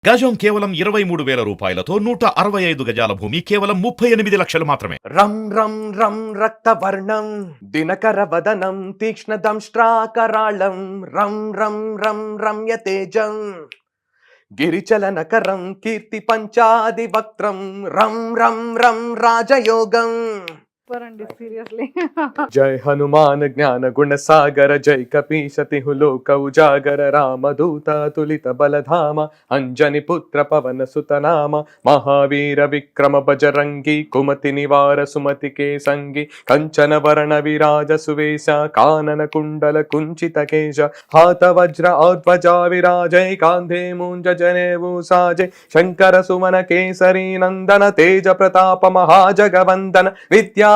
గజం కేవలం 23,000 రూపాయలతో 165 గజాల భూమి కేవలం 38 లక్షలు మాత్రమే. రం రం రం రక్తవర్ణం దినకర వదనం తీక్ష్ణదంష్ట్రాకరాళం రం రం రం రమ్యతేజం గిరిచలనకరం కీర్తి పంచాది వక్త్రం రం రం రం రాజయోగం. సీరియస్లీ జై హనుమాన్ జ్ఞాన గుణ సాగర జై కపీశతి లోక ఉజాగర రామదూత తులిత బలధామ అంజని పుత్ర పవన సుతనామ మహావీర విక్రమ బజరంగి కుమతి నివార సుమతి కే సంగి కంచన వరణ విరాజ సువేశ కానన కుండల కుంచిత కేశ హాత వజ్ర ఔధ్వజా విరాజై కాంధే మూంజ జనేవు సాజై శంకర సుమన కేసరి నందన తేజ ప్రతాప మహాజగవందన విద్యా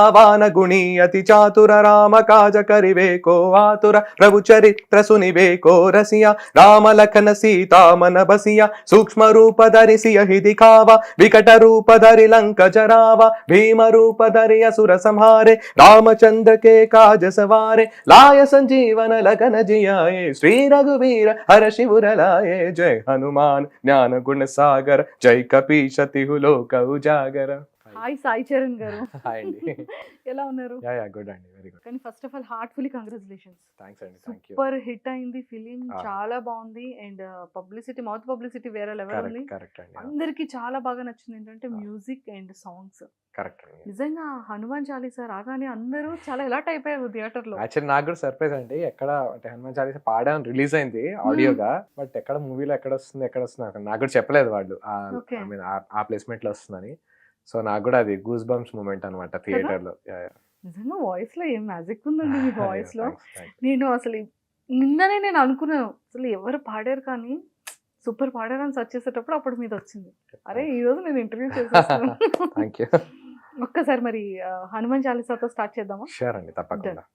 గుణీ అతి చాతుర రామ కాజ కరివే కో ఆతుర ప్రభు చరిత్ర సునివే కో రసియ రామ లఖన సీతామన బసియ సూక్ష్మ రూప ధరిసియ హిది కావ వికట రూప ధరి లంక జరావ భీమ రూప ధరి అసుర సంహారే రామచంద్ర కే కాజ సవారే లాయ సంజీవన లగన జియాయే శ్రీ రఘువీర హర శివుర లాయే. జై హనుమాన్ జ్ఞాన గుణ సాగర జై కపీశతి లోక ఉజాగర. హాయ్ సాయి చరణ్ గారు, హాయ్ అండి. ఎలా ఉన్నారు? గుడ్ అండి, వెరీ గుడ్. కానీ first of all heartfully congratulations. Thanks అండి, థాంక్ యూ. సూపర్ హిట్ అయింది ఫిలిం, చాలా బాగుంది. అండ్ పబ్లిసిటీ, మౌత్ పబ్లిసిటీ వేరే లెవెల్ ఉంది. కరెక్ట్ అండి. అందరికి చాలా బాగా నచ్చింది ఏంటంటే మ్యూజిక్ అండ్ సాంగ్స్. కరెక్ట్ అండి. నిజంగా హనుమాన్ చాలీసా రాగానే అందరూ చాలా ఎలర్ట్ అయిపోయారు థియేటర్ లో. యాక్చువల్లీ నాకు కూడా సర్ప్రైజ్ అండి. ఎక్కడ అంటే హనుమాన్ చాలీసా పాడాను, రిలీజ్ అయింది ఆడియోగా, బట్ ఎక్కడ మూవీలో ఎక్కడ వస్తుంది నాకు కూడా చెప్పలేదు వాళ్ళు ఆ ప్లేస్మెంట్ లో వస్తుందని. సో నాకు కూడా అది గూస్ బంప్స్ మూమెంట్ అనమాట థియేటర్ లో. నిజంగా వాయిస్ లో ఏం మ్యాజిక్ ఉందండి మీ వాయిస్ లో. నేను అసలు నిన్ననే నేను అనుకున్నాను అసలు ఎవరు పాడారు కానీ సూపర్ పాడారు అని సర్చ్ చేసేటప్పుడు అప్పుడు మీద వచ్చింది. అరే ఈ రోజు నేను ఇంటర్వ్యూ చేసేస్తాను. ఒక్కసారి మరి హనుమాన్ చాలీసాతో స్టార్ట్ చేద్దామా? షూర్ అండి, తప్పకుండా.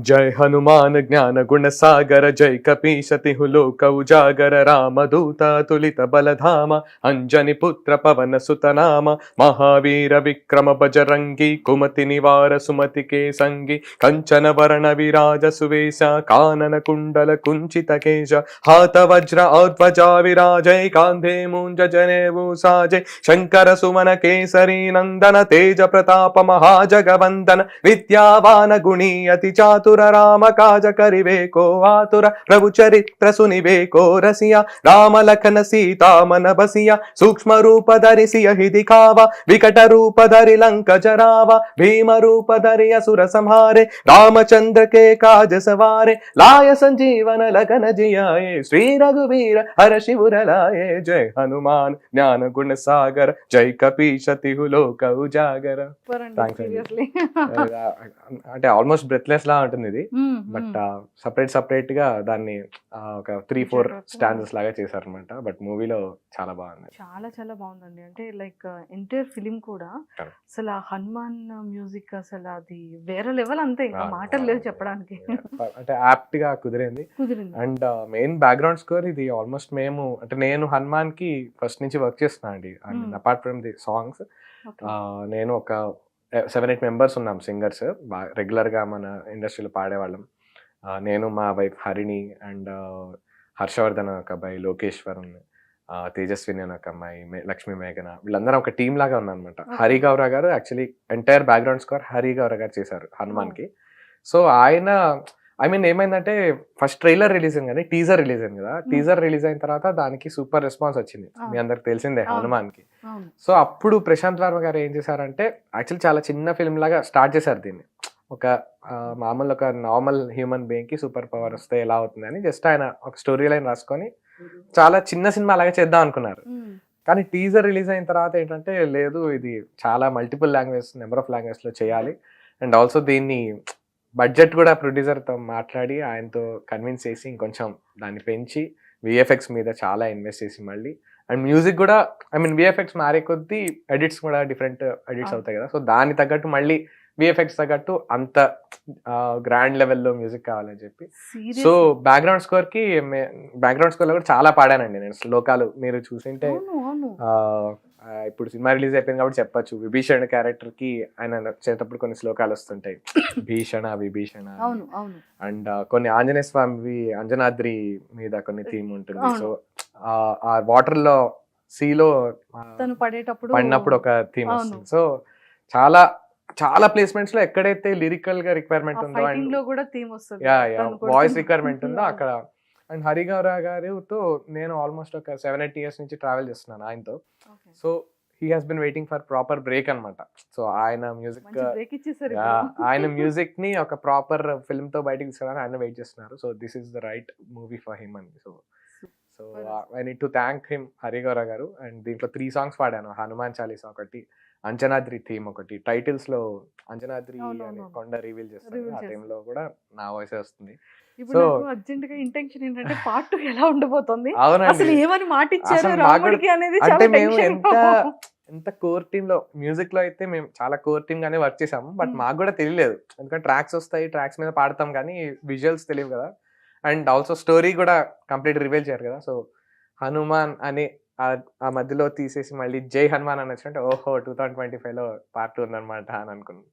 జై హనుమాన్ జ్ఞాన గుణ సాగర జై కపీశతి లోక ఉజాగర రామదూత తులిత బలధామ అంజని పుత్ర పవన సుతనామ మహావీర విక్రమ బజరంగి కుమతి నివార సుమతి కే సంగి కంచన వరణ విరాజ సువేశ కానన కుండల కుంచిత కేశ హాత వజ్ర ఔధ్వజా విరాజై కాంధే మూంజ జనేవు సాజై శంకర సుమన కేసరి నందన తేజ ప్రతాప మహాజగవందన విద్యావాన గుణీ అతి చాతుర రామ కాజ కరివే కో ఆతుర ప్రభు చరిత్ర సునివే కో రసియ రామ లఖన సీతామన బసియ సూక్ష్మ రూప ధరిసియ హిది కావ వికట రూప ధరి లంక జరావ భీమ రూప ధరి అసుర సంహారే రామచంద్ర కే కాజ సవారే లాయ సంజీవన లగన జియాయే శ్రీ రఘువీర హర శివుర లాయే. జై హనుమాన్ జ్ఞాన గుణ సాగర జై కపీశతి లోక ఉజాగర. అంటే ఆల్మోస్ట్ బ్రెత్లెస్ లా ఉంటుంది ఇది, బట్ సపరేట్ గా దాన్ని ఒక 3-4 స్టాండర్స్ లాగా చేశారు అనమాట. బట్ మూవీలో చాలా బాగుంది, చాలా బాగుందండి. అంటే లైక్ ఎంటైర్ ఫిలిం కూడా అసలు హనుమాన్ మ్యూజిక్ అసలు అది వేరే లెవెల్, అంతే ఇంకా మాటలు లేవు చెప్పడానికి. అంటే యాప్ట్ గా కుదిరింది. అండ్ మెయిన్ బ్యాక్గ్రౌండ్ స్కోర్ ఇది ఆల్మోస్ట్ మేము అంటే నేను హనుమాన్ కి ఫస్ట్ నుంచి వర్క్ చేస్తున్నా అండి. అపార్ట్ ఫ్రమ్ ది సాంగ్స్ నేను ఒక 7-8 మెంబర్స్ ఉన్నాం సింగర్స్, రెగ్యులర్గా మన ఇండస్ట్రీలో పాడేవాళ్ళం. నేను, మా వైఫ్ హరిణి, అండ్ హర్షవర్ధన్ ఒక అబ్బాయి, లోకేశ్వరన్, తేజస్విని అని ఒక అమ్మాయి, లక్ష్మీ మేఘన, వీళ్ళందరం ఒక టీమ్ లాగా ఉన్నాం అనమాట. హరి గౌర గారు actually entire background score Hari Gaura గారు చేశారు హనుమాన్కి. సో ఆయన ఏమైందంటే ఫస్ట్ ట్రైలర్ రిలీజ్ అయింది కానీ టీజర్ రిలీజ్ అయింది కదా, టీజర్ రిలీజ్ అయిన తర్వాత దానికి సూపర్ రెస్పాన్స్ వచ్చింది, మీ అందరికి తెలిసిందే హనుమాన్కి. సో అప్పుడు ప్రశాంత్ వర్మ గారు ఏం చేశారంటే యాక్చువల్లీ చాలా చిన్న ఫిల్మ్ లాగా స్టార్ట్ చేశారు దీన్ని. ఒక మామూలు ఒక నార్మల్ హ్యూమన్ బీయింగ్ కి సూపర్ పవర్ వస్తే ఎలా అవుతుంది అని జస్ట్ ఆయన ఒక స్టోరీ లైన్ రాసుకొని చాలా చిన్న సినిమా లాగా చేద్దాం అనుకున్నారు. కానీ టీజర్ రిలీజ్ అయిన తర్వాత ఏంటంటే లేదు, ఇది చాలా మల్టిపుల్ నెంబర్ ఆఫ్ లాంగ్వేజ్ లో చేయాలి, అండ్ ఆల్సో దీన్ని బడ్జెట్ కూడా ప్రొడ్యూసర్తో మాట్లాడి ఆయనతో కన్విన్స్ చేసి ఇంకొంచెం దాన్ని పెంచి విఎఫ్ఎక్స్ మీద చాలా ఇన్వెస్ట్ చేసి మళ్ళీ, అండ్ మ్యూజిక్ కూడా విఎఫ్ఎక్స్ మారే కొద్దీ ఎడిట్స్ కూడా డిఫరెంట్ ఎడిట్స్ అవుతాయి కదా, సో దాన్ని తగ్గట్టు మళ్ళీ విఎఫ్ఎక్స్ తగ్గట్టు అంత గ్రాండ్ లెవెల్లో మ్యూజిక్ కావాలని చెప్పి. సో బ్యాక్గ్రౌండ్ స్కోర్ లో కూడా చాలా పాడానండి నేను శ్లోకాలు. మీరు చూసింటే ఇప్పుడు సినిమా రిలీజ్ అయిపోయింది కాబట్టి చెప్పొచ్చు, విభీషణ క్యారెక్టర్ కి ఆయన చేసేటప్పుడు కొన్ని శ్లోకాలు వస్తుంటాయి, భీషణ విభీషణ, అండ్ కొన్ని ఆంజనేయ స్వామి అంజనాద్రి మీద కొన్ని థీమ్ ఉంటుంది. సో ఆ వాటర్ లో సీలో తను పడేటప్పుడు పడినప్పుడు ఒక థీమ్ అవును. వస్తుంది. సో చాలా చాలా ప్లేస్మెంట్స్ లో ఎక్కడైతే లిరికల్ గా రిక్వైర్మెంట్ ఉందో ఫైటింగ్ అండ్ లో కూడా థీమ్ వస్తుంది. యా తను వాయిస్ కొడుతున్న- రిక్వైర్మెంట్ ఉందో అవును. అక్కడ. అండ్ హరిగౌర గారితో నేను ఆల్మోస్ట్ ఒక 7-8 ఇయర్స్ నుంచి ట్రావెల్ చేస్తున్నాను ఆయనతో. Okay. So he has been waiting for proper break అన్నమాట. సో ఆయన మ్యూజిక్ మంచి బ్రేక్ ఇచ్చేసారు యా ఇప్పుడు. ఆయన మ్యూజిక్ ని ఒక ప్రాపర్ ఫిల్మ్ తో బయటికి తీసుకురావడానికి ఆయన వెయిట్ చేస్తున్నారు. So this is the right movie for him అండి. So I need to thank him Harigaura గారు. అండ్ దీంట్లో 3 సాంగ్స్ పాడాను. హనుమాన్ చాలీసా ఒకటి, అంజనాద్రి థీమ్ ఒకటి. టైటిల్స్ లో అంజనాద్రి అవును, అనే అవును. కొండ రివీల్ చేస్తారు. Reveal ఆ చేస్తారు. టైంలో కూడా నా వాయిస్ వస్తుంది. ఇప్పుడు So- నాకు అర్జెంట్ గా ఇంటెన్షన్ ఏంటంటే పార్ట్ 2 ఎలా ఉండబోతుంది, అవునండి. అసలు ఏమని మాట ఇచ్చారు అసలు మాకు రాముడికి అనేది అంటే చాలా మేము టెన్షన్. ఎంత కోర్ టీమ్ లో మ్యూజిక్ లో అయితే మేము చాలా కోర్ టీమ్ గానే వర్క్ చేసాము. బట్ మాకు కూడా తెలియలేదు, ఎందుకంటే ట్రాక్స్ వస్తాయి, ట్రాక్స్ మీద పాడతాం కానీ విజువల్స్ తెలియవు కదా. అండ్ ఆల్సో స్టోరీ కూడా కంప్లీట్ రివీల్ చేయరు కదా. సో హనుమాన్ అని ఆ మధ్యలో తీసేసి మళ్ళీ జై హనుమాన్ అని వచ్చినట్టు ఓహో 2025 లో పార్ట్ 2 ఉందన్నమాట అని అనుకున్నాను.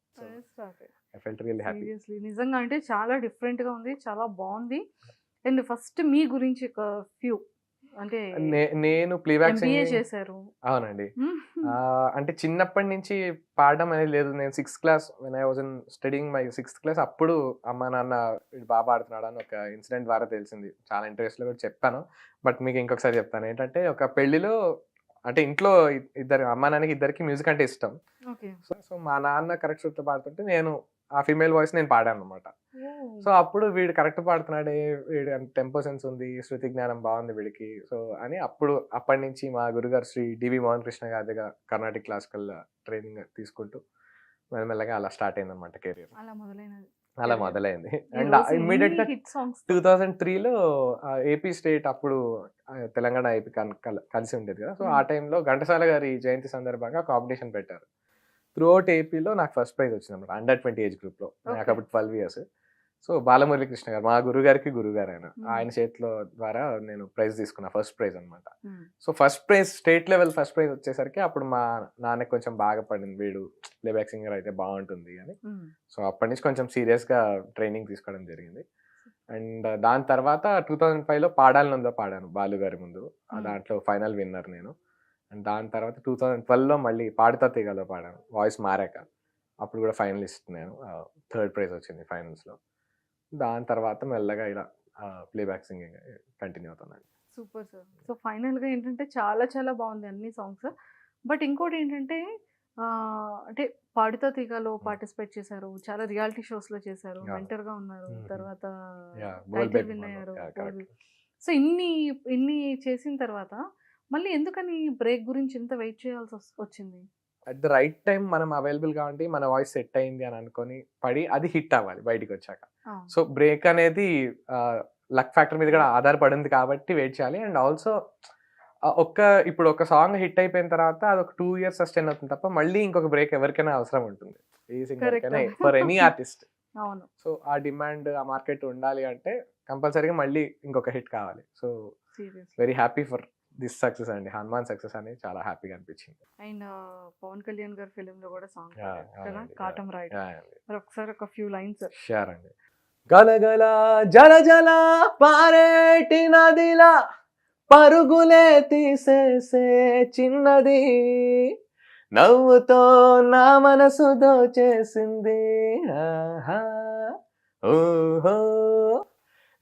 I felt really happy. Seriously నిజంగా అంటే చాలా డిఫరెంట్ గా ఉంది, చాలా బాగుంది. అండ్ ఫస్ట్ మీ గురించి ఒక ఫ్యూ అంటే నేను ప్లేబ్యాక్ MBA సింగింగ్ చేశారు. అవునండి. అంటే చిన్నప్పటి నుంచి పాడడం అనేది లేదు. నేను 6th class when I was in studying my 6th class అప్పుడు అమ్మ నాన్న వీడు బాగా పాడుతున్నాడు అని ఒక ఇన్సిడెంట్ ద్వారా తెలిసింది. చాలా ఇంట్రెస్ట్ లో కూడా చెప్పాను. బట్ మీకు ఇంకొకసారి చెప్తాను. ఏంటంటే ఒక పెళ్లిలో అంటే ఇంట్లో ఇద్దరు అమ్మ నాన్నకి ఇద్దరికి మ్యూజిక్ అంటే ఇష్టం. ఓకే. సో మా నాన్న కరెక్ట్ శృతితో పాడుతుంటే నేను ఆ ఫీమేల్ వాయిస్ నేను పాడాను అనమాట. సో అప్పుడు వీడు కరెక్ట్ పాడుతున్నాడే, వీడు టెంపో సెన్స్ ఉంది, శృతి జ్ఞానం బాగుంది వీడికి. సో అని అప్పటి నుంచి మా గురుగారు శ్రీ డివి మోహన్ కృష్ణ గారి దగ్గర కర్ణాటిక్ క్లాసికల్ ట్రైనింగ్ తీసుకుంటూ మెల్లమెల్లగా అలా స్టార్ట్ అయింది అనమాట కెరీర్. అలా మొదలైంది. అండ్ ఇమ్మీడియట్ గా హిట్ సాంగ్స్ 2003లో ఏపీ స్టేట్ అప్పుడు తెలంగాణ ఏపీ కలిసి ఉండేది కదా. సో ఆ టైంలో ఘంటసాల గారి జయంతి సందర్భంగా కాంపిటీషన్ పెట్టారు. త్రూఅవుట్ ఏపీలో నాకు ఫస్ట్ ప్రైజ్ వచ్చింది అనమాట, అండర్ 20 ఏజ్ గ్రూప్ లో. నాకు అప్పుడు 12 ఇయర్స్. సో బాలమురళీ కృష్ణ గారు మా గురుగారికి గురుగారు ఆయన చేతిలో ద్వారా నేను ప్రైజ్ తీసుకున్నా, ఫస్ట్ ప్రైజ్ అనమాట. So first prize state level first prize వచ్చేసరికి అప్పుడు మా నాన్నకి కొంచెం బాగా పడింది, వీడు ప్లేబ్యాక్ సింగర్ అయితే బాగుంటుంది అని. సో అప్పటి నుంచి కొంచెం సీరియస్ గా ట్రైనింగ్ తీసుకోవడం జరిగింది. అండ్ దాని తర్వాత 2005లో పాడాలనుందో పాడాను బాలు గారి ముందు. దాంట్లో ఫైనల్ విన్నర్ నేను. అండ్ దాని తర్వాత 2012లో మళ్ళీ పాడుతా తీగలో పాడాను, వాయిస్ మారాక. అప్పుడు కూడా ఫైనలిస్ట్ నేను, 3rd ప్రైజ్ వచ్చింది ఫైనల్స్ లో. దాని తర్వాత మెల్లగా ఇలా ప్లేబ్యాక్ సింగింగ్ కంటిన్యూ అవుతున్నాను. Super sir. సో ఫైనల్ గా ఏంటంటే చాలా చాలా బాగుంది అన్ని సాంగ్స్. బట్ ఇంకోటి ఏంటంటే అంటే పాడుతా తీగలో పార్టిసిపేట్ చేశారు, చాలా రియాలిటీ షోస్ లో చేశారు, మెంటర్ గా ఉన్నారు, తర్వాత టైటిల్ విన్ అయ్యారు. సో ఇన్ని చేసిన తర్వాత మళ్ళీ ఎందుకని బ్రేక్ గురించి ఇంత వెయిట్ చేయాల్సి వచ్చింది? అట్ ద రైట్ టైం మనం అవైలబుల్ గా ఉండి మన వాయిస్ సెట్ అయింది అని అనుకొని పడి అది హిట్ అవ్వాలి బయటికి వచ్చాక. సో బ్రేక్ అనేది లక్ ఫ్యాక్టర్ మీద కూడా ఆధారపడింది కాబట్టి వెయిట్ చేయాలి. అండ్ ఆల్సో ఇప్పుడు ఒక సాంగ్ హిట్ అయిపోయిన తర్వాత అది ఒక 2 years సస్టైన్ అవుతుంది తప్ప మళ్ళీ ఇంకొక బ్రేక్ ఎవరికైనా అవసరం ఉంటుంది, ఏ సింగర్ కైనా, ఫర్ ఎనీ ఆర్టిస్ట్. సో ఆ డిమాండ్ ఆ మార్కెట్ ఉండాలి అంటే కంపల్సరీగా మళ్ళీ ఇంకొక హిట్ కావాలి. So very happy for this success అండి, హనుమాన్ సక్సెస్ అని చాలా హ్యాపీగా అనిపించింది. అండ్ పవన్ కళ్యాణ్ గారి ఫిలిం లో కూడా సాంగ్ కదా కాటం రైడ్, మరి ఒకసారి ఒక ఫ్యూ లైన్స్. షూర్ అండి. గలగల జల జల పారేటి నదిలా పరుగులే తీసేసే చిన్నది, నవ్వుతో నా మనసు దోచేసింది, ఆహా ఓహో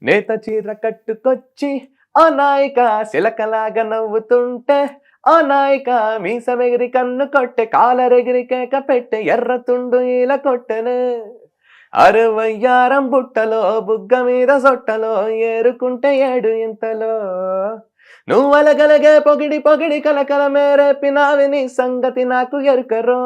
నేత చీర కట్టుకొచ్చి ఓ నాయిక శిలకలాగా నవ్వుతుంటే, ఓ నాయిక మీసమెగిరి కన్ను కొట్టె, కాలరెగిరి కేక పెట్టె, ఎర్ర తుండు ఇలా కొట్టెనే, 60 బుట్టలో బుగ్గ మీద సొట్టలో ఏరుకుంటే 7 ఇంతలో, నువ్వలగలగే పొగిడి పొగిడి కలకల మేరేపినావి నీ సంగతి నాకు ఎరుకరో,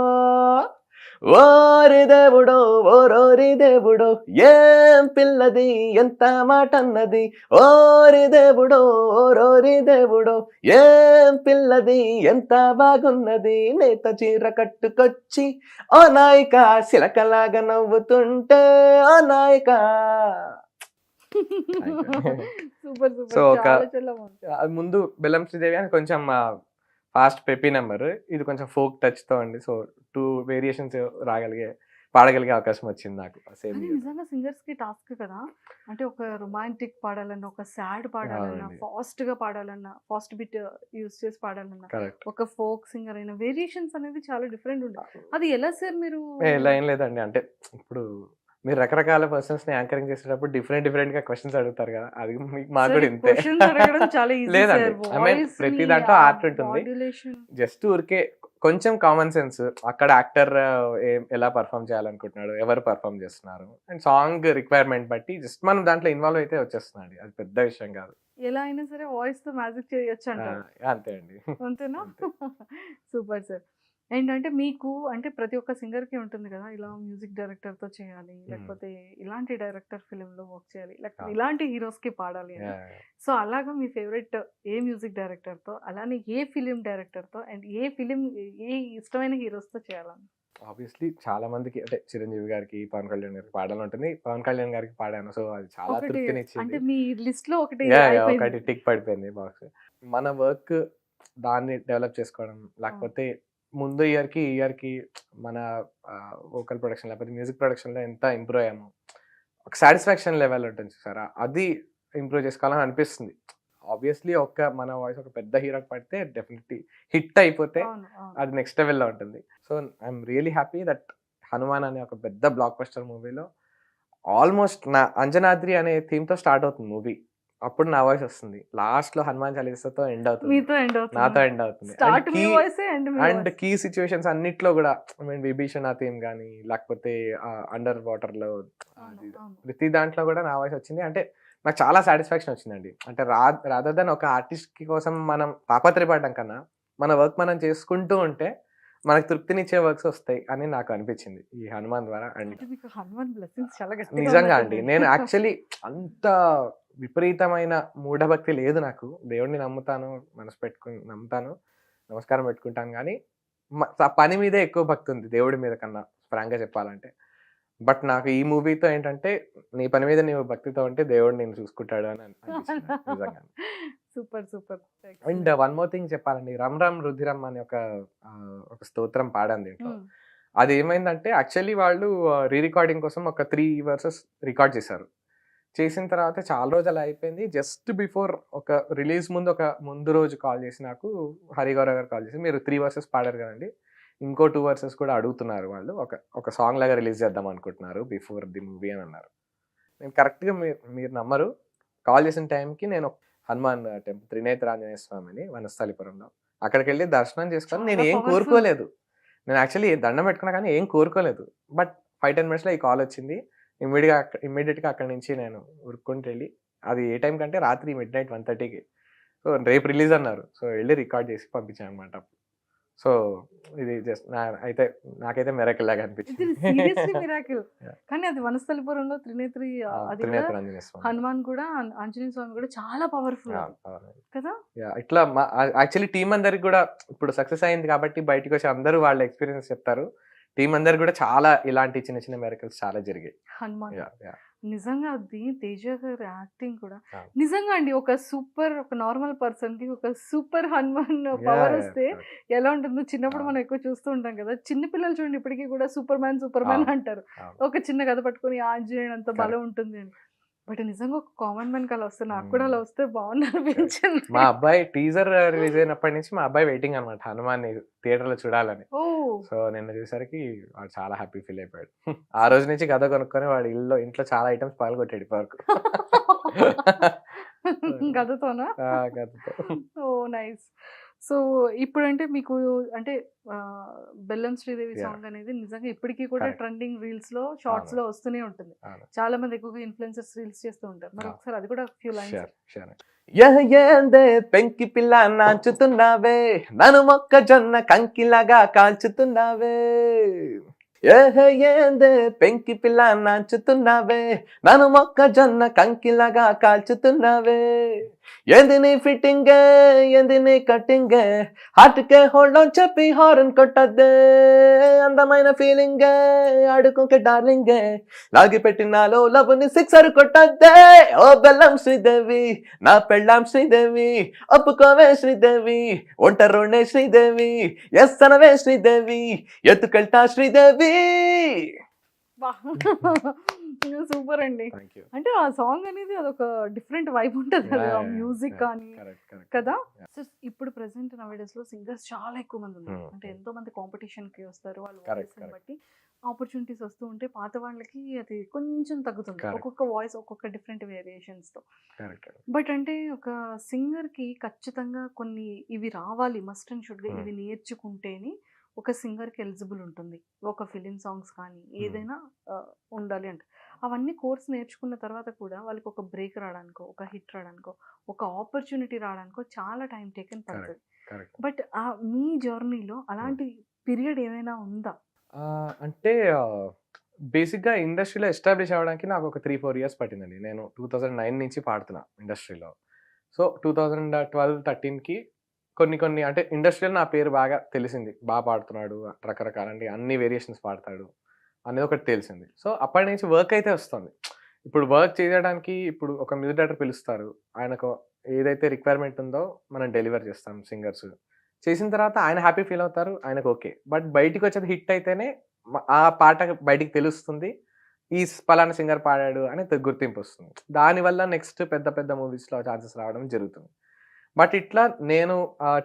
ఓరి దేవుడో ఓరోరి దేవుడో ఏం పిల్లది ఎంత మాట అన్నది, ఓరి దేవుడో ఓరోరి దేవుడో ఏం పిల్లది ఎంత బాగున్నది, నేత చీర కట్టుకొచ్చి ఓ నాయిక శిలకలాగా నవ్వుతుంటే, ఓ నాయిక. సో ముందు బెల్లం శ్రీదేవి అని కొంచెం ఫాస్ట్ పెప్పీ నెంబర్, ఇది కొంచెం ఫోక్ టచ్ తో అండి. సో 2 వేరియేషన్స్ రాగలిగే పాడగలిగే అవకాశం వచ్చింది నాకు సేమ్ కానీ నిజంగా సింగర్స్ కి టాస్క్ కదా, అంటే ఒక రొమాంటిక్ పాడాలన్నా, ఒక సాడ్ పాడాలన్నా, అవునండి. ఫాస్ట్ గా పాడాలన్నా, ఫాస్ట్ బిట్ యూస్ చేసి పాడాలన్నా, కరెక్ట్. ఒక ఫోక్ సింగర్ అయినా వేరియేషన్స్ అనేది చాలా డిఫరెంట్ ఉంటుంది. అది ఎలా సార్ మీరు? ఇలా ఏం లేదండి, అంటే ఇప్పుడు మీరు రకరకాల పర్సన్స్ ని యాంకరింగ్ చేసేటప్పుడు డిఫరెంట్ గా క్వశ్చన్స్ అడుగుతారు కదా, అది మాకు కూడా ఇంతే. క్వశ్చన్స్ అడగడం చాలా ఈజీ లేదండి, సార్. I mean, వాయిస్ ప్రతి దాంట్లో ఆర్ట్ ఉంటుంది. మాడ్యులేషన్. జస్ట్ ఊరికే కొంచెం కామన్ సెన్స్, అక్కడ యాక్టర్ ఎలా పర్ఫామ్ చేయాలనుకుంటున్నాడు, ఎవరు పర్ఫామ్ చేస్తున్నారు, అండ్ సాంగ్ రిక్వైర్మెంట్ బట్టి జస్ట్ మనం దాంట్లో ఇన్వాల్వ్ అయితే వచ్చేస్తున్నాడు, అది పెద్ద విషయం కాదు. ఎలా అయినా సరే వాయిస్ తో మ్యాజిక్ చేయొచ్చు అంటారు. అంతే అండి. అంతేనా? Super sir. ఏంటంటే మీకు అంటే ప్రతి ఒక్క సింగర్ కి ఉంటుంది కదా, ఇలా మ్యూజిక్ డైరెక్టర్ తో చేయాలి, లేకపోతే ఇలాంటి డైరెక్టర్ ఫిలిం లో వర్క్ చేయాలి, లేకపోతే ఇలాంటి హీరోస్ కి పాడాలి అని. సో అలాగా మీ ఫేవరెట్ ఏ మ్యూజిక్ డైరెక్టర్ తో, అలానే ఏ ఫిలిం డైరెక్టర్ తో, అండ్ ఏ ఇష్టమైన హీరోస్ తో చేయాలని? ఆబ్వియస్లీ చాలా మందికి, అంటే చిరంజీవి గారికి, పవన్ కళ్యాణ్ గారికి పాడాలని ఉంటుంది. పవన్ కళ్యాణ్ గారికి పాడాను, సో అది చాలా ఒకటి అంటే తృప్తినిచ్చింది. మీ లిస్ట్ లో ఒకటి ఒకటి అయిపోయింది. టిక్ పడిపోయింది బాక్స్. మన వర్క్ దాన్ని డెవలప్ చేసుకోవడం, లేకపోతే ముందు ఇయర్ కి మన వోకల్ ప్రొడక్షన్ లేకపోతే మ్యూజిక్ ప్రొడక్షన్ లో ఎంత ఇంప్రూవ్ అయ్యాము, ఒక సాటిస్ఫాక్షన్ లెవెల్ ఉంటుంది చూసారా, అది ఇంప్రూవ్ చేసుకోవాలని అనిపిస్తుంది. ఆబ్వియస్లీ మన వాయిస్ ఒక పెద్ద హీరోకి పడితే డెఫినెట్లీ హిట్ అయిపోతే అవును, అవును. అది నెక్స్ట్ లెవెల్లో ఉంటుంది. So I'm really happy that Hanuman అనే ఒక పెద్ద బ్లాక్ బస్టర్ మూవీలో ఆల్మోస్ట్ నా అంజనాద్రి అనే థీమ్ తో స్టార్ట్ అవుతుంది మూవీ, అప్పుడు నా వాయిస్ వస్తుంది, లాస్ట్ లో హనుమాన్ చాలీసాతో ఎండ్ అవుతుంది, మీతో ఎండ్ అవుతుంది. నాతో ఎండ్ అవుతుంది. స్టార్ట్ మీ వాయిస్ అండ్ మీ అండ్ voice. కీ సిచ్యువేషన్స్ అన్నిట్లో కూడా, ఐ మీన్ విభీషణ థీమ్ కానీ, లేకపోతే అండర్ వాటర్ లో అవును, అవును. ప్రతి దాంట్లో కూడా నా వాయిస్ వచ్చింది. అంటే నాకు చాలా సాటిస్ఫాక్షన్ వచ్చిందండి. అంటే రాదర్ దెన్ ఒక ఆర్టిస్ట్ కి కోసం మనం తాపత్రయపడడం కన్నా, మన వర్క్ మనం చేసుకుంటూ ఉంటే మనకు తృప్తినిచ్చే వర్క్స్ వస్తాయి అని నాకు అనిపించింది ఈ హనుమాన్ ద్వారా. అండ్ అంటే మీకు హనుమాన్ బ్లెస్సింగ్స్ చాలా గట్టిగా నిజంగా అండి, ఉన్నట్టున్నాయి. నేను యాక్చువల్లీ అంత విపరీతమైన మూఢభక్తి లేదు నాకు. దేవుడిని నమ్ముతాను, మనసు పెట్టుకుని నమ్ముతాను, నమస్కారం పెట్టుకుంటాను, కానీ పని మీదే ఎక్కువ భక్తి ఉంది దేవుడి మీద కన్నా, ఫ్రాంక్గా చెప్పాలంటే. బట్ నాకు ఈ మూవీతో ఏంటంటే, నీ పని మీద నీవు భక్తితో ఉంటే దేవుడు నేను చూసుకుంటాడు అని అనిపించింది నిజంగా. Super super. And one more thing చెప్పాలండి, రమ్ రమ్ రుధిరం అనే ఒక స్తోత్రం పాడాను దీంట్లో. అది ఏమైందంటే, యాక్చువల్లీ వాళ్ళు రీ రికార్డింగ్ కోసం ఒక 3 verses రికార్డ్ చేశారు. చేసిన తర్వాత చాలా రోజులు అయిపోయింది. జస్ట్ బిఫోర్ ఒక రిలీజ్ ముందు రోజు కాల్ చేసి నాకు హరిగౌరవ్ గారు కాల్ చేసి, మీరు 3 verses పాడారు కదండి, ఇంకో 2 verses కూడా అడుగుతున్నారు వాళ్ళు, ఒక సాంగ్ లాగా రిలీజ్ చేద్దాం అనుకుంటున్నారు బిఫోర్ ది మూవీ అని అన్నారు. నేను కరెక్ట్గా మీరు నమ్మరు, కాల్ చేసిన టైంకి నేను హనుమాన్ టెంపుల్, త్రినేత్ర ఆంజనేయ స్వామిని వనస్థలిపురంలో, అక్కడికి వెళ్ళి దర్శనం చేసుకొని నేను ఏం కోరుకోలేదు. నేను యాక్చువల్లీ దండం పెట్టుకున్నా కానీ ఏం కోరుకోలేదు. బట్ 5-10 minutesలో ఈ కాల్ వచ్చింది. ఇమ్మీడియట్గా అక్కడి నుంచి నేను ఉరుక్కుంటూ వెళ్ళి, అది ఏ టైం కంటే రాత్రి midnight 1:30కి, సో రేపు రిలీజ్ అన్నారు, సో వెళ్ళి రికార్డ్ చేసి పంపించాను అనమాట. సో ఇది జస్ట్ నాకైతే మిరాకిల్ లాగా అనిపించింది. Seriously miracle. కానీ అది వనస్థలిపురంలో త్రినేత్రి, అది కూడా త్రినేత్ర ఆంజనేయ స్వామి, హనుమాన్ కూడా, ఆంజనేయ స్వామి కూడా చాలా పవర్ఫుల్ కదా. ఇట్లా యాక్చువల్లీ టీం అందరికి కూడా ఇప్పుడు సక్సెస్ అయింది కాబట్టి బయటకు వచ్చి అందరూ వాళ్ళ ఎక్స్పీరియన్స్ చెప్తారు. టీం అందరు కూడా చాలా ఇలాంటి చిన్న చిన్న మిరాకిల్స్ చాలా జరిగాయి. హనుమాన్ Yeah. నిజంగా అది తేజ గారి యాక్టింగ్ కూడా Yeah. నిజంగా అండి, ఒక నార్మల్ పర్సన్ కి ఒక సూపర్ హనుమాన్ పవర్ వస్తే ఎలా ఉంటుందో. చిన్నప్పుడు మనం ఎక్కువ చూస్తూ ఉంటాం కదా, చిన్న పిల్లలు చూడండి ఇప్పటికీ కూడా సూపర్ మ్యాన్ అంటారు. ఒక చిన్న కథ పట్టుకొని ఆంజనేయుడు అంత బలం ఉంటుంది అని. బట్ నిజంగా ఒక కామన్ మ్యాన్ కలా వస్తే, నాకు కూడా అలా వస్తే బాగుంది అనిపించింది. మా అబ్బాయి టీజర్ రిలీజ్ అయినప్పటి నుంచి మా అబ్బాయి వెయిటింగ్ అనమాట హనుమాన్ థియేటర్ లో చూడాలని. ఓ సో నిన్న చూసరికి వాడు చాలా హ్యాపీ ఫీల్ అయిపోయాడు. ఆ రోజు నుంచి గద కొనుక్కొని వాడు ఇంట్లో చాలా ఐటమ్స్ పాల్గొట్టాడు ఇప్పటివరకు. గదతోనా? గదతో. ఓ నైస్. సో ఇప్పుడంటే మీకు అంటే బెల్లం శ్రీదేవి సాంగ్ అనేది నిజంగా ఇప్పటికీ కూడా ట్రెండింగ్ రీల్స్ లో, షార్ట్స్ లో వస్తూనే ఉంటుంది. చాలా మంది ఎక్కువగా ఇన్ఫ్లుయెన్సర్స్ రీల్స్ చేస్తూ ఉంటారు. మరి ఒకసారి అది కూడా ఫ్యూ లైన్స్. ఏందే పెంకి పిల్ల నాచుతున్నావే, నన్ను మొక్కజొన్న కంకిలాగా కాల్చుతున్నావే. ఏందే పెంకి పిల్ల నాచుతున్నావే, నన్ను మొక్కజొన్న కంకిలాగా కాల్చుతున్నావే. ఏంది నీ ఫిట్టింగే, ఏంది నీ కట్టింగే, హార్ట్కే హోల్డ్ ఆన్ చెప్పి హారన్ కొట్టద్దే. అందమైన ఫీలింగే ఆడుకోకే డార్లింగే, లాగి పెట్టినాలో లవ్ని సిక్సర్ కొట్టద్దే. ఓ బెల్లం శ్రీదేవి, నా పెళ్ళాం శ్రీదేవి, ఒప్పుకోవే శ్రీదేవి, ఒంటరోనే శ్రీదేవి, ఎస్ అనవే శ్రీదేవి, ఎత్తుకెళ్తా శ్రీదేవి. సూపర్ అండి. Thank you. అంటే ఆ సాంగ్ అనేది అదొక డిఫరెంట్ వైబ్ ఉంటది కదా, ఆ మ్యూజిక్ కానీ కదా. సో ఇప్పుడు ప్రెసెంట్ నవేడేస్ లో సింగర్స్ చాలా ఎక్కువ మంది ఉన్నారు. అంటే ఎంతో మంది కాంపిటీషన్ కి వస్తారు, వాళ్ళు వాయిస్ బట్టి ఆపర్చునిటీస్ వస్తూ ఉంటే పాత వాళ్ళకి అది కొంచెం తగ్గుతుంది, ఒక్కొక్క వాయిస్ ఒక్కొక్క డిఫరెంట్ వేరియేషన్స్ తో. బట్ అంటే ఒక సింగర్ కి ఖచ్చితంగా కొన్ని ఇవి రావాలి, మస్ట్ అండ్ షుడ్ గా ఇవి నేర్చుకుంటేనే ఒక సింగర్కి ఎలిజిబుల్ ఉంటుంది. ఒక ఫిలిం సాంగ్స్ కానీ ఏదైనా ఉండాలి అంటే అవన్నీ కోర్స్ నేర్చుకున్న తర్వాత కూడా వాళ్ళకి ఒక బ్రేక్ రావడానికో, ఒక హిట్ రావడానికో, ఒక ఆపర్చునిటీ రావడానికో చాలా టైం టేకెన్ పడుతుంది. బట్ మీ జర్నీలో అలాంటి పీరియడ్ ఏమైనా ఉందా? అంటే బేసిక్గా ఇండస్ట్రీలో ఎస్టాబ్లిష్ అవ్వడానికి నాకు ఒక 3-4 ఇయర్స్ పట్టిందండి. నేను 2009 నుంచి పాడుతున్నా ఇండస్ట్రీలో. సో 2012-13కి కొన్ని అంటే ఇండస్ట్రీలో నా పేరు బాగా తెలిసింది, బాగా పాడుతున్నాడు, రకరకాల అంటే అన్ని వేరియేషన్స్ పాడతాడు అనేది ఒకటి తెలిసింది. సో అప్పటి నుంచి వర్క్ అయితే వస్తుంది. ఇప్పుడు వర్క్ చేయడానికి ఇప్పుడు ఒక మ్యూజిక్ డైరెక్టర్ పిలుస్తారు, ఆయనకు ఏదైతే రిక్వైర్మెంట్ ఉందో మనం డెలివర్ చేస్తాం సింగర్స్. చేసిన తర్వాత ఆయన హ్యాపీ ఫీల్ అవుతారు, ఆయనకు ఓకే. బట్ బయటికి వచ్చేది హిట్ అయితేనే ఆ పాట బయటికి తెలుస్తుంది, ఈ పలానా సింగర్ పాడాడు అని గుర్తింపు వస్తుంది. దానివల్ల నెక్స్ట్ పెద్ద పెద్ద మూవీస్లో ఛాన్సెస్ రావడం జరుగుతుంది. బట్ ఇట్లా నేను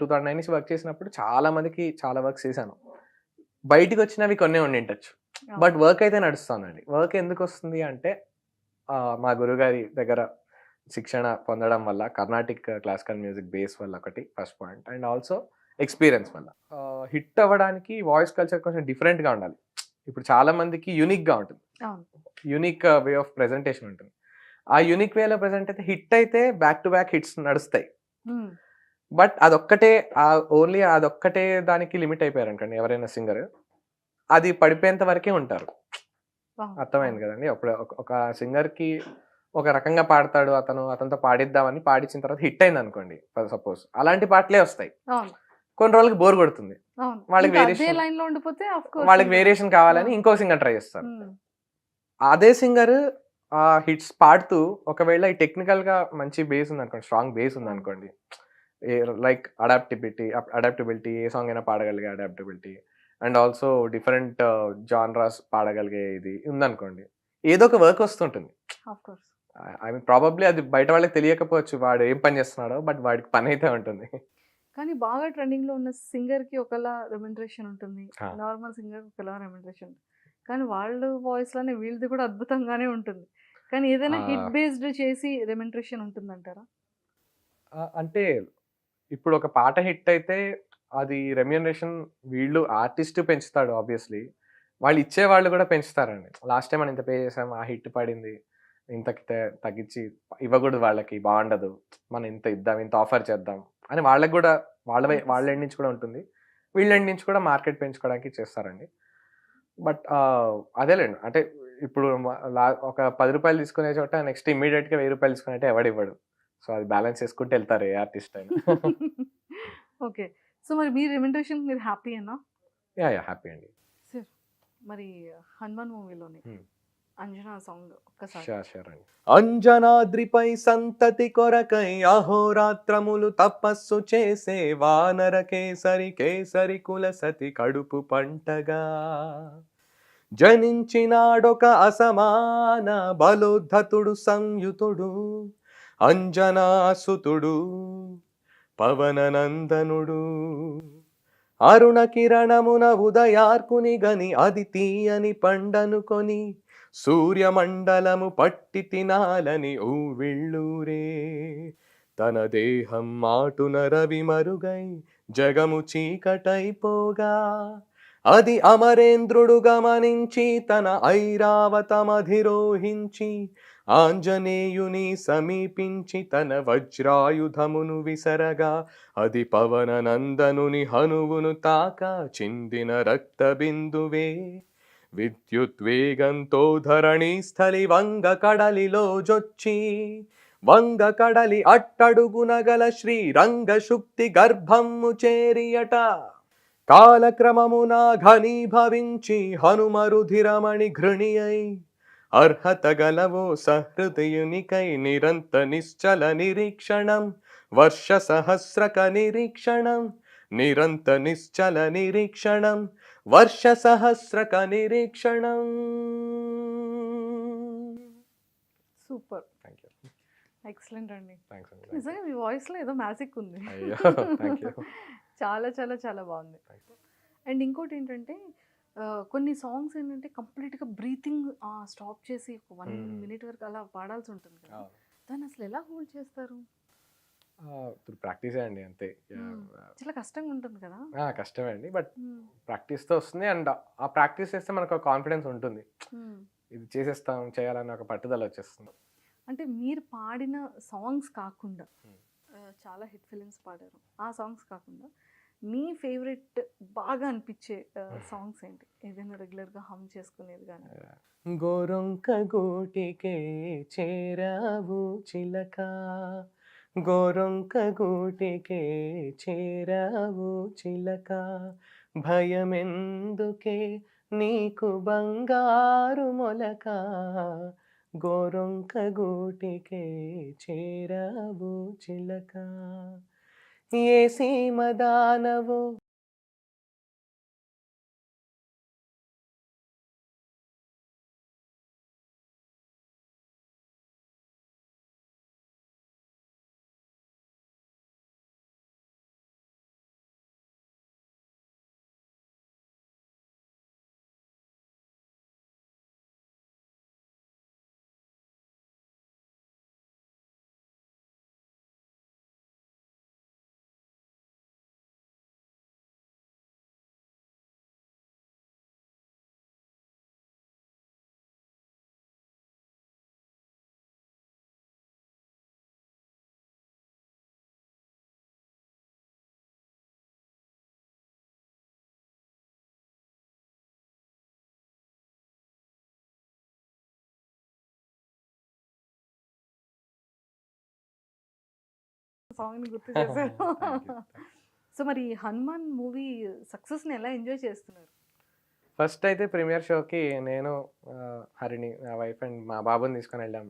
2009 నుంచి వర్క్ చేసినప్పుడు చాలా మందికి చాలా వర్క్స్ చేశాను. బయటికి వచ్చినవి కొన్నే ఉండిండొచ్చు, బట్ వర్క్ అయితే నడుస్తుందండి. వర్క్ ఎందుకు వస్తుంది అంటే మా గురుగారి దగ్గర శిక్షణ పొందడం వల్ల, కర్ణాటిక్ క్లాసికల్ మ్యూజిక్ బేస్ వల్ల ఒకటి first point, and also experience వల్ల. హిట్ అవ్వడానికి వాయిస్ కల్చర్ కొంచెం డిఫరెంట్గా ఉండాలి. ఇప్పుడు చాలా మందికి యూనిక్గా ఉంటుంది, యూనిక్ వే ఆఫ్ ప్రెజెంటేషన్ ఉంటుంది. ఆ యూనిక్ వేలో ప్రెజెంట్ అయితే హిట్ అయితే బ్యాక్ టు బ్యాక్ హిట్స్ నడుస్తాయి. బట్ అదొక్కటే ఓన్లీ అదొక్కటే దానికి లిమిట్ అయిపోయారు అనుకోండి ఎవరైనా సింగర్, అది పడిపోయేంత వరకే ఉంటారు. అర్థమైంది కదండి. అప్పుడు ఒక సింగర్కి ఒక రకంగా పాడతాడు, అతనితో పాడిద్దామని పాడించిన తర్వాత హిట్ అయింది అనుకోండి సపోజ్, అలాంటి పాటలే వస్తాయి. కొన్ని రోజులకి బోర్ కొడుతుంది, వాళ్ళకి వేరియేషన్ కావాలని ఇంకో సింగర్ ట్రై చేస్తారు. అదే సింగర్ హిట్స్ పాడుతూ ఒకవేళ ఈ టెక్నికల్ గా మంచి బేస్ ఉంది అనుకోండి, స్ట్రాంగ్ బేస్ ఉంది అనుకోండి, లైక్ అడాప్టబిలిటీ, ఏ సాంగ్ అయినా పాడగలిగే adaptability, and also different genres పాడగలిగే ఇది ఉందనుకోండి, ఏదో ఒక వర్క్ వస్తుంటుంది. ఐ మీన్ ప్రాబబ్లీ అది బయట వాళ్ళకి తెలియకపోవచ్చు వాడు ఏం పని చేస్తున్నాడో, బట్ వాడికి పని అయితే ఉంటుంది. కానీ బాగా ట్రెండింగ్ లో ఉన్న సింగర్ కి ఒకలా రెమ్యునరేషన్ ఉంటుంది, నార్మల్ సింగర్ ఒకలా రెమ్యునరేషన్, కానీ వాళ్ళ వాయిస్ లోనే వీళ్ళది కూడా అద్భుతంగానే ఉంటుంది. కానీ ఏదైనా హిట్ బేస్డ్ చేసి రెమ్యునరేషన్ ఉంటుందంటారా? అంటే ఇప్పుడు ఒక పాట హిట్ అయితే అది రెమ్యునరేషన్ వీళ్ళు ఆర్టిస్ట్ పెంచుతాడు ఆబ్వియస్లీ, వాళ్ళు ఇచ్చే వాళ్ళు కూడా పెంచుతారండి. లాస్ట్ టైం మనం ఇంత పే చేసాం, ఆ హిట్ పడింది, ఇంతకి తగ్గించి ఇవ్వకూడదు, వాళ్ళకి బాగుండదు, మనం ఇంత ఇద్దాం, ఇంత ఆఫర్ చేద్దాం అని వాళ్ళకి కూడా వాళ్ళ ఎండ్ నుంచి కూడా ఉంటుంది, వీళ్ళ ఎండ్ నుంచి కూడా మార్కెట్ పెంచుకోవడానికి చేస్తారండి. బట్ అదేలేండి, అంటే ఇప్పుడు ఒక 10 రూపాయలు తీసుకునే చోట నెక్స్ట్ ఇమ్మీడియట్గా 1000 రూపాయలు తీసుకున్నట్టే ఎవడు ఇవ్వడు. సో అది బ్యాలెన్స్ చేసుకుంటూ వెళ్తారు ఏ ఆర్టిస్ట్ అయినా. ఓకే, సో మరి మీ రెమ్యునరేషన్ మీరు హ్యాపీ అన్నా? యా హ్యాపీ అండి. సార్ మరి హనుమాన్ మూవీలోని అంజనా సాంగ్ ఒక్కసారి. షూర్ అండి. అంజనాద్రిపై సంతతి కొరకై అహోరాత్రములు తపస్సు చేసే వానర కేసరి కుల సతి కడుపు పంటగా జనించినాడొక అసమాన బలోద్ధతుడు సంయుతుడు అంజనాసుతుడు పవననందనుడు. అరుణ కిరణమున ఉదయార్కుని గని అది తీయని పండనుకొని సూర్యమండలము పట్టి తినాలని ఊవిళ్ళూరే. తన దేహం మాటున రవి మరుగై జగము చీకటైపోగా అది అమరేంద్రుడు గమనించి తన ఐరావతమధిరోహించి ఆంజనేయుని సమీపించి తన వజ్రాయుధమును విసరగా అది పవననందనుని హనువును తాక చిందిన రక్త బిందువే. విద్యుద్వేగంతో ధరణి స్థలి వంగ కడలిలో జొచ్చి వంగ కడలి అట్టడుగున గల శ్రీరంగ శుక్తి గర్భము చేరియట. కాలక్రమమున ఘనీభవించి హనుమరుధిరమణి ఘృణి అయి అర్హత గలవో సహృదయునికై నిరంత నిశ్చల నిరీక్షణం వర్ష సహస్రక నిరీక్షణం నిరంత నిశ్చల నిరీక్షణం వర్ష సహస్రక నిరీక్షణం. Super, thank you. ఎక్సలెంట్ అండి. థ్యాంక్స్ అండి. నిజంగా మీ వాయిస్లో ఏదో మ్యాజిక్ ఉంది. అయ్యో థ్యాంక్ యూ. చాలా చాలా చాలా బాగుంది. అండ్ ఇంకోటి ఏంటంటే కొన్ని సాంగ్స్ ఏంటంటే కంప్లీట్గా బ్రీతింగ్ స్టాప్ చేసి ఒక 1 minute వరకు అలా పాడాల్సి ఉంటుంది కదా, దాన్ని అసలు ఎలా హోల్డ్ చేస్తారు? ఇప్పుడు ప్రాక్టీసే అండి అంతే. చాలా కష్టంగా ఉంటుంది కదా. కష్టమే అండి, బట్ ప్రాక్టీస్తో వస్తుంది. అండ్ ఆ ప్రాక్టీస్ చేస్తే మనకు కాన్ఫిడెన్స్ ఉంటుంది, ఇది చేసేస్తాం చేయాలని ఒక పట్టుదల వచ్చేస్తుంది. అంటే మీరు పాడిన సాంగ్స్ కాకుండా చాలా హిట్ ఫిలిమ్స్ పాడారు, ఆ సాంగ్స్ కాకుండా మీ ఫేవరెట్ బాగా అనిపించే సాంగ్స్ ఏంటి? ఏదైనా రెగ్యులర్గా హమ్ చేసుకునేది కానీ. గోరొంక గూటికే చేరావు చిలక, గోరొంక గూటికే చేరావు చిలక, భయమెందుకే నీకు బంగారు మొలక, గోరొంక గూటికే చేరావు చిలక, ఏ సీమ దానవో సాంగ్ని గుర్తు చేశారు. సో మరి హనుమాన్ మూవీ సక్సెస్ని ఎలా ఎంజాయ్ చేస్తున్నారు? ఫస్ట్ అయితే ప్రీమియర్ షోకి నేను హరిణి నా వైఫ్ అండ్ మా బాబుని తీసుకొని వెళ్ళాం.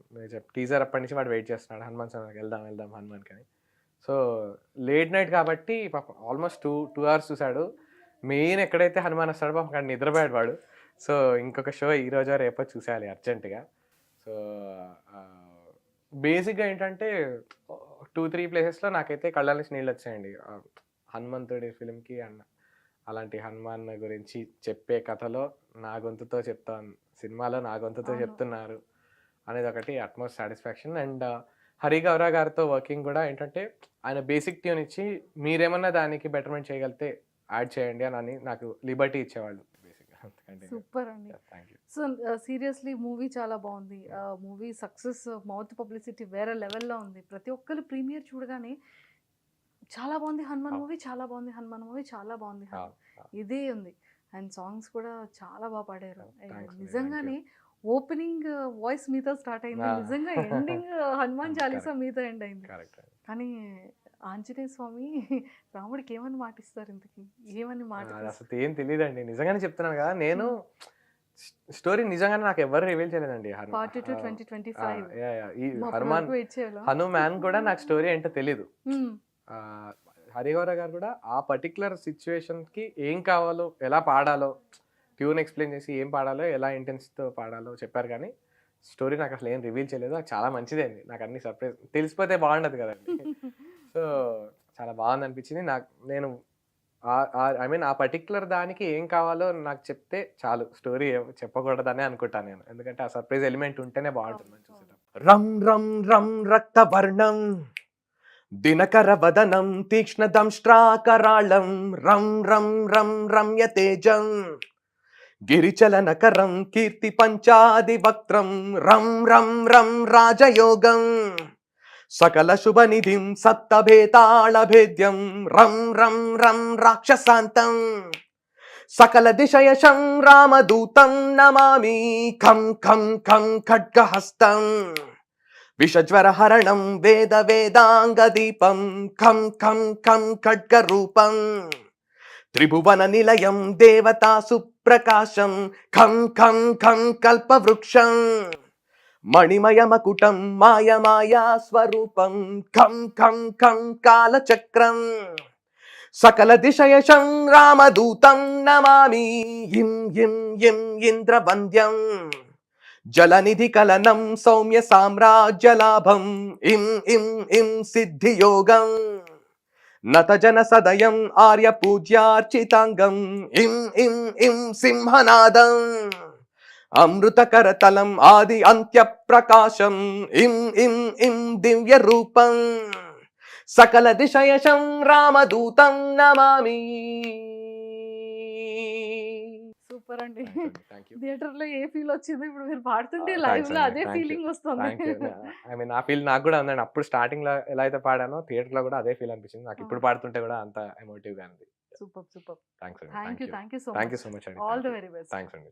టీజర్ అప్పటి నుంచి వాడు వెయిట్ చేస్తున్నాడు, హనుమాన్ సినిమాకి వెళ్దాం వెళ్దాం హనుమాన్కి అని. సో లేట్ నైట్ కాబట్టి పాపం ఆల్మోస్ట్ 2 hours చూశాడు. మెయిన్ ఎక్కడైతే హనుమాన్ వస్తాడో పాపం అక్కడ నిద్రపోయాడు వాడు. సో ఇంకొక షో ఈరోజు రేపో చూసేయాలి అర్జెంటుగా. సో బేసిక్గా ఏంటంటే 2-3 ప్లేసెస్లో నాకైతే కళ్ళ నుంచి నీళ్ళు వచ్చాయండి హనుమంతుడి ఫిలింకి. అన్న అలాంటి హనుమాన్ గురించి చెప్పే కథలో నా గొంతుతో చెప్తాను, సినిమాలో నా గొంతుతో చెప్తున్నారు అనేది ఒకటి utmost satisfaction. And Hari Gaura గారితో వర్కింగ్ కూడా ఏంటంటే ఆయన బేసిక్ ట్యూన్ ఇచ్చి మీరేమన్నా దానికి బెటర్మెంట్ చేయగలిగితే యాడ్ చేయండి అని నాకు లిబర్టీ ఇచ్చేవాళ్ళు బేసిక్గా. సూపర్ అండి. సో సీరియస్లీ మూవీ చాలా బాగుంది. మూవీ సక్సెస్, మౌత్ పబ్లిసిటీ వేరే లెవెల్లో ఉంది. ప్రతి ఒక్కరు ప్రీమియర్ చూడగానే చాలా బాగుంది హనుమాన్ మూవీ, చాలా బాగుంది హనుమాన్ మూవీ, చాలా బాగుంది ఇదే ఉంది. అండ్ సాంగ్స్ కూడా చాలా బాగా పాడారు. నిజంగానే ఓపెనింగ్ వాయిస్ మీతో స్టార్ట్ అయింది, నిజంగా ఎండింగ్ హనుమాన్ చాలీసా మీతో ఎండ్ అయింది. కానీ ఆంజనేయ స్వామి రాముడికి ఏమని మాటిస్తారు ఇంతకి, ఏమని మాట? అసలు ఏం తెలియదండి, నిజంగానే చెప్తున్నాను కదా. నేను స్టోరీ నిజంగానే నాకు ఎవరు రివీల్ చేయలేదండి. హనుమాన్ కూడా నాకు స్టోరీ ఏంటో తెలీదు. హరిగౌర గారు కూడా ఆ పర్టికులర్ సిచ్యువేషన్కి ఏం కావాలో, ఎలా పాడాలో, ట్యూన్ ఎక్స్ప్లెయిన్ చేసి ఏం పాడాలో, ఎలా ఇంటెన్స్తో పాడాలో చెప్పారు. కానీ స్టోరీ నాకు అసలు ఏం రివీల్ చేయలేదు. నాకు చాలా మంచిదండి, నాకు అన్ని సర్ప్రైజ్. తెలిసిపోతే బాగుండదు కదండి. సో చాలా బాగుంది అనిపించింది నాకు. నేను ఐ మీన్ ఆ పర్టికులర్ దానికి ఏం కావాలో నాకు చెప్తే చాలు, స్టోరీ చెప్పకూడదనే అనుకుంటాను నేను. ఎందుకంటే ఆ సర్ప్రైజ్ ఎలిమెంట్ ఉంటేనే బాగుంటుంది చూసేటప్పుడు. రం రం రం రక్తవర్ణం దినకర వదనం తీక్ష్ణ దంష్ట్రాకరాళం రం రం రం రమ్య తేజం గిరిచలనకరం కీర్తి పంచాది వక్త్రం రం రం రం రాజయోగం సకల శుభ నిధిం సప్తభేతాళ భేద్యం రం రం రం రాక్షసాంతం సకల దిశయశం రామదూతం నమామి ఖం ఖం ఖం ఖడ్గహస్తం విషజ్వరహరణం వేద వేదాంగ దీపం ఖం ఖం ఖం ఖడ్గరూపం త్రిభువన నిలయం దేవతా సుప్రకాశం ఖం ఖం ఖం కల్పవృక్షం మణిమయమకుటం మాయమాయా స్వరూపం ఖం ఖం ఖం కాలచక్రం సకల దిశయశం రామదూతం నమామి ఇం ఇం ఇం ఇంద్రవంద్యం జలనిధి కలనం సౌమ్య సామ్రాజ్యలాభం ఇం ఇం ఇం సిద్ధియోగం నత జన సదయం ఆర్య పూజ్యార్చితాంగం ఇం ఇం ఇం సింహనాదం అమృతకరతలం ఆది అంత్య ప్రకాశం ఇం ఇం ఇం దివ్య రూపం సకల దిశయశం రామదూతం నమామి. సూపర్ అండి. Thank you. థియేటర్ లో ఏ ఫీల్ వచ్చింది ఇప్పుడు మీరు పాడుతుంటే Thanks లైవ్ లో అండి. అదే Thank you. ఫీలింగ్ వస్తుంది. ఐ మీన్ ఆ ఫీల్ నాకు కూడా ఉందండి. అప్పుడు స్టార్టింగ్ లో ఎలా అయితే పాడానో థియేటర్ లో కూడా అదే ఫీల్ అనిపించింది నాకు. ఇప్పుడు పాడుతుంటే కూడా అంత ఎమోటివ్ గా ఉంది. Super super. థ్యాంక్స్ అండి. Thank you so thank much. You so much అండి. All the very best. Thanks అండి.